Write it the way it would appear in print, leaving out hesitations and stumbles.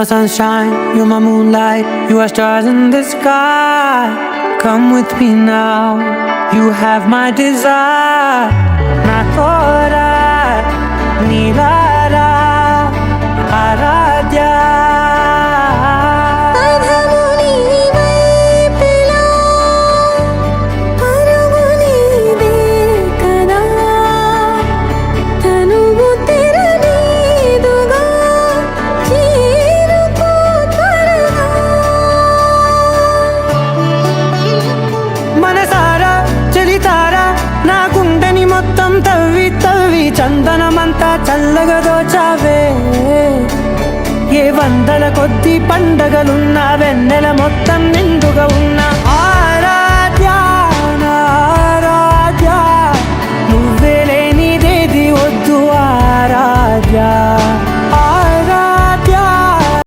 my sunshine, you're my moonlight, you are stars in the sky. Come with me now, you have my desire. Na tora nilara aradya. మొత్తం తవ్వి తవ్వి చందనమంతా చల్లగా దోచావే. ఏ వందల కొద్ది పండగలున్నా వెన్నెల మొత్తం నిండుగా ఉన్నా